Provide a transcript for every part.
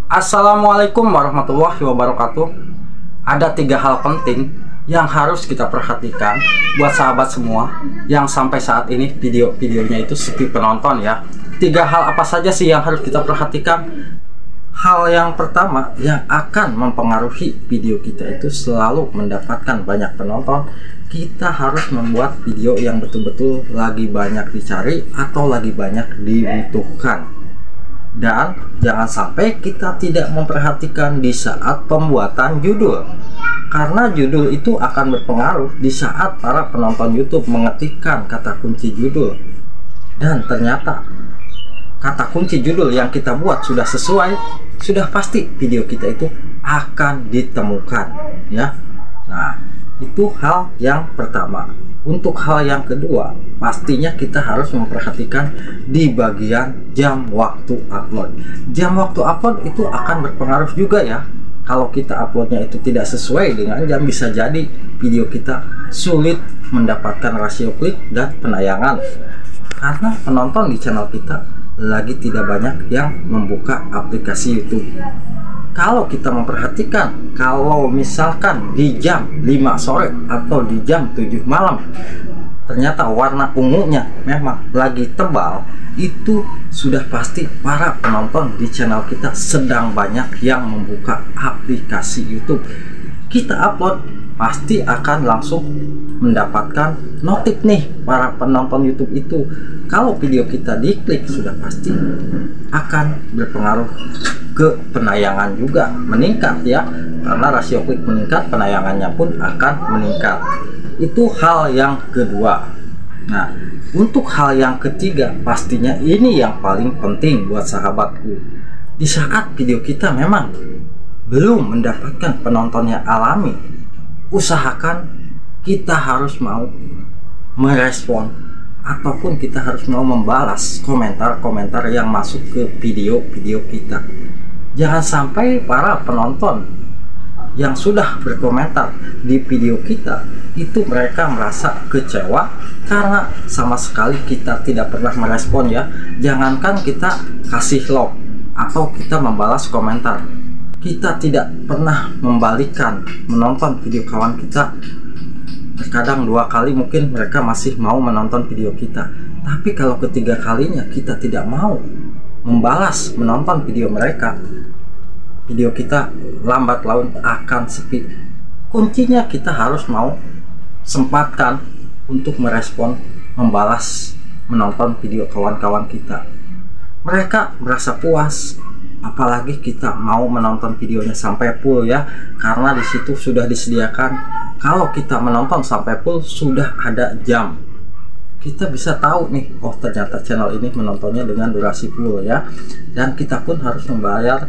Assalamualaikum warahmatullahi wabarakatuh. Ada 3 hal penting yang harus kita perhatikan buat sahabat semua yang sampai saat ini videonya itu sepi penonton ya. 3 hal apa saja sih yang harus kita perhatikan? Hal yang pertama yang akan mempengaruhi video kita itu selalu mendapatkan banyak penonton, kita harus membuat video yang betul-betul lagi banyak dicari atau lagi banyak dibutuhkan. Dan jangan sampai kita tidak memperhatikan di saat pembuatan judul, karena judul itu akan berpengaruh di saat para penonton YouTube mengetikkan kata kunci judul. Dan ternyata kata kunci judul yang kita buat sudah sesuai, sudah pasti video kita itu akan ditemukan ya. Nah, itu hal yang pertama. Untuk hal yang kedua, pastinya kita harus memperhatikan di bagian jam waktu upload. Jam waktu upload itu akan berpengaruh juga ya. Kalau kita uploadnya itu tidak sesuai dengan jam, bisa jadi video kita sulit mendapatkan rasio klik dan penayangan, karena penonton di channel kita lagi tidak banyak yang membuka aplikasi YouTube. Kalau kita memperhatikan, kalau misalkan di jam 5 sore atau di jam 7 malam ternyata warna ungunya memang lagi tebal, itu sudah pasti para penonton di channel kita sedang banyak yang membuka aplikasi YouTube. Kita upload pasti akan langsung mendapatkan notif nih para penonton YouTube itu. Kalau video kita diklik, sudah pasti akan berpengaruh ke penayangan juga, meningkat ya, karena rasio klik meningkat, penayangannya pun akan meningkat. Itu hal yang kedua. Nah, untuk hal yang ketiga, pastinya ini yang paling penting buat sahabatku. Di saat video kita memang belum mendapatkan penonton yang alami, usahakan kita harus mau merespon ataupun kita harus mau membalas komentar-komentar yang masuk ke video-video kita. Jangan sampai para penonton yang sudah berkomentar di video kita itu mereka merasa kecewa karena sama sekali kita tidak pernah merespon ya. Jangankan kita kasih love atau kita membalas komentar, kita tidak pernah membalikan menonton video kawan kita. Terkadang 2 kali mungkin mereka masih mau menonton video kita, tapi kalau ketiga kalinya kita tidak mau membalas menonton video mereka, video kita lambat laun akan sepi. Kuncinya kita harus mau sempatkan untuk merespon, membalas menonton video kawan-kawan kita. Mereka merasa puas, apalagi kita mau menonton videonya sampai full ya, karena disitu sudah disediakan. Kalau kita menonton sampai full, sudah ada jam, kita bisa tahu nih, oh ternyata channel ini menontonnya dengan durasi full ya. Dan kita pun harus membayar,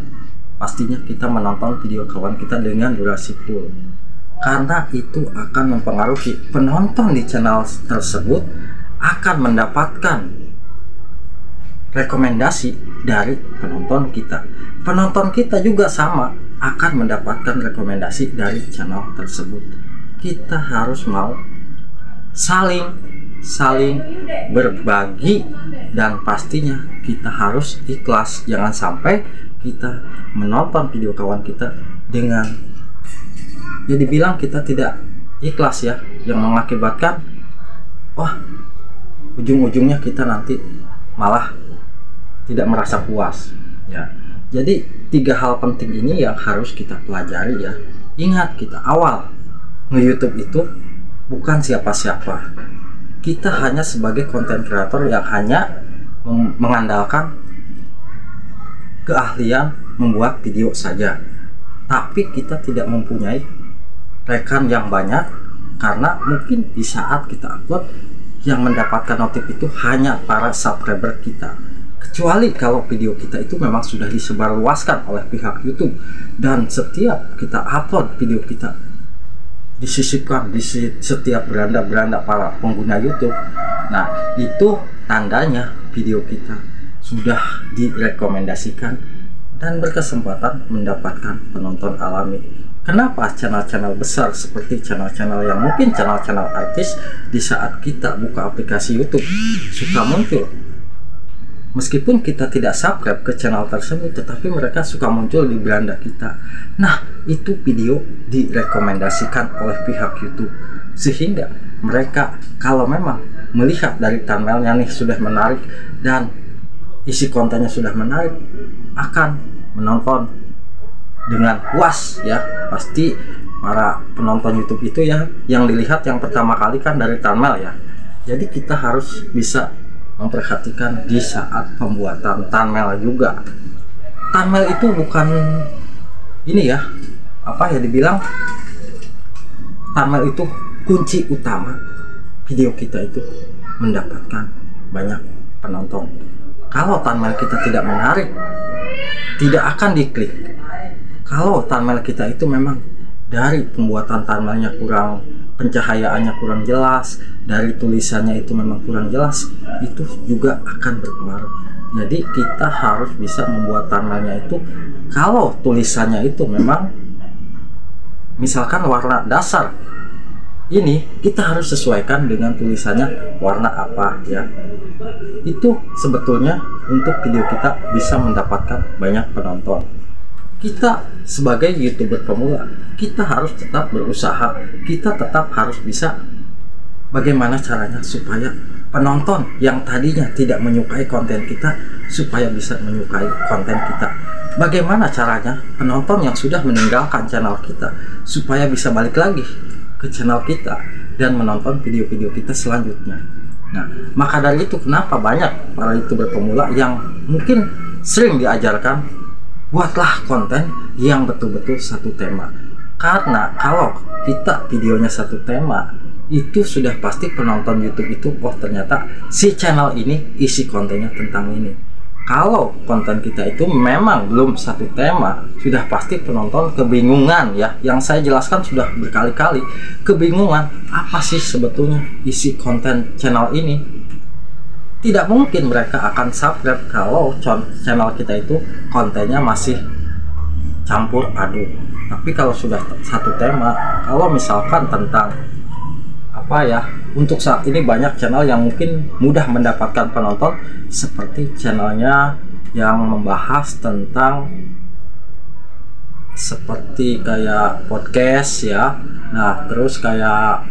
pastinya kita menonton video kawan kita dengan durasi full, karena itu akan mempengaruhi penonton di channel tersebut akan mendapatkan rekomendasi dari penonton kita. Penonton kita juga sama, akan mendapatkan rekomendasi dari channel tersebut. Kita harus mau saling berbagi, dan pastinya kita harus ikhlas. Jangan sampai kita menonton video kawan kita dengan dibilang kita tidak ikhlas ya, yang mengakibatkan wah ujung-ujungnya kita nanti malah tidak merasa puas ya. Jadi 3 hal penting ini yang harus kita pelajari ya. Ingat, kita awal nge-YouTube itu bukan siapa-siapa. Kita hanya sebagai konten kreator yang hanya mengandalkan keahlian membuat video saja, tapi kita tidak mempunyai rekan yang banyak, karena mungkin di saat kita upload yang mendapatkan notif itu hanya para subscriber kita. Kecuali kalau video kita itu memang sudah disebarluaskan oleh pihak YouTube, dan setiap kita upload video kita disisipkan di setiap beranda-beranda para pengguna YouTube. Nah, itu tandanya video kita sudah direkomendasikan dan berkesempatan mendapatkan penonton alami. Kenapa channel-channel besar seperti channel-channel yang mungkin channel-channel artis, di saat kita buka aplikasi YouTube suka muncul meskipun kita tidak subscribe ke channel tersebut, tetapi mereka suka muncul di beranda kita. Nah, itu video direkomendasikan oleh pihak YouTube, sehingga mereka kalau memang melihat dari thumbnailnya nih sudah menarik dan isi kontennya sudah menarik, akan menonton dengan puas ya. Pasti para penonton YouTube itu ya yang dilihat yang pertama kali kan dari thumbnail ya. Jadi kita harus bisa memperhatikan di saat pembuatan thumbnail juga. Thumbnail itu bukan ini ya, apa ya dibilang, thumbnail itu kunci utama video kita itu mendapatkan banyak penonton. Kalau thumbnail kita tidak menarik, tidak akan diklik. Kalau thumbnail kita itu memang dari pembuatan thumbnailnya kurang, pencahayaannya kurang jelas, dari tulisannya itu memang kurang jelas, itu juga akan berpengaruh. Jadi kita harus bisa membuat thumbnailnya itu, kalau tulisannya itu memang misalkan warna dasar, ini kita harus sesuaikan dengan tulisannya warna apa ya. Itu sebetulnya untuk video kita bisa mendapatkan banyak penonton. Kita sebagai YouTuber pemula, kita harus tetap berusaha, kita tetap harus bisa bagaimana caranya supaya penonton yang tadinya tidak menyukai konten kita supaya bisa menyukai konten kita. Bagaimana caranya penonton yang sudah meninggalkan channel kita supaya bisa balik lagi ke channel kita dan menonton video-video kita selanjutnya. Nah, maka dari itu kenapa banyak para YouTuber pemula yang mungkin sering diajarkan, buatlah konten yang betul-betul satu tema. Karena kalau kita videonya satu tema, itu sudah pasti penonton YouTube itu, oh ternyata si channel ini isi kontennya tentang ini. Kalau konten kita itu memang belum satu tema, sudah pasti penonton kebingungan ya. Yang saya jelaskan sudah berkali-kali, kebingungan apa sih sebetulnya isi konten channel ini. Tidak mungkin mereka akan subscribe kalau channel kita itu kontennya masih campur aduk. Tapi kalau sudah satu tema, kalau misalkan tentang apa ya, untuk saat ini banyak channel yang mungkin mudah mendapatkan penonton, seperti channelnya yang membahas tentang seperti kayak podcast ya. Nah, terus kayak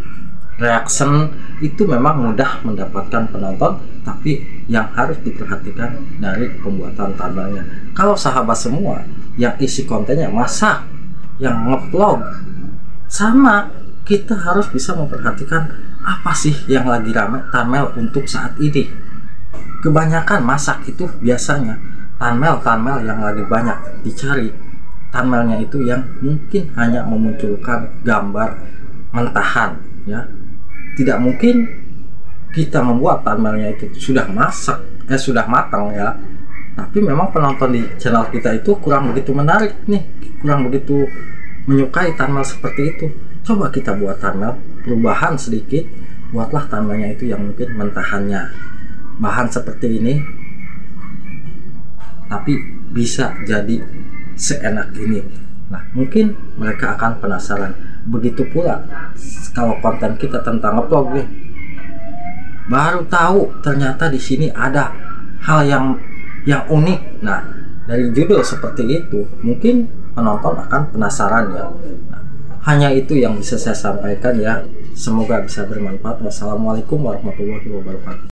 reaction, itu memang mudah mendapatkan penonton, tapi yang harus diperhatikan dari pembuatan thumbnailnya. Kalau sahabat semua yang isi kontennya masak, yang ngevlog, sama kita harus bisa memperhatikan apa sih yang lagi rame thumbnail untuk saat ini. Kebanyakan masak itu biasanya thumbnail yang lagi banyak dicari, thumbnailnya itu yang mungkin hanya memunculkan gambar mentahan ya. Tidak mungkin kita membuat thumbnailnya itu sudah masak, sudah matang ya. Tapi memang penonton di channel kita itu kurang begitu menarik nih, kurang begitu menyukai thumbnail seperti itu. Coba kita buat thumbnail perubahan sedikit, buatlah thumbnailnya itu yang mungkin mentahannya bahan seperti ini, tapi bisa jadi seenak ini. Nah, mungkin mereka akan penasaran. Begitu pula kalau konten kita tentang ngevlog nih, baru tahu ternyata di sini ada hal yang unik. Nah, dari judul seperti itu mungkin penonton akan penasaran ya. Nah, hanya itu yang bisa saya sampaikan ya. Semoga bisa bermanfaat. Wassalamualaikum warahmatullahi wabarakatuh.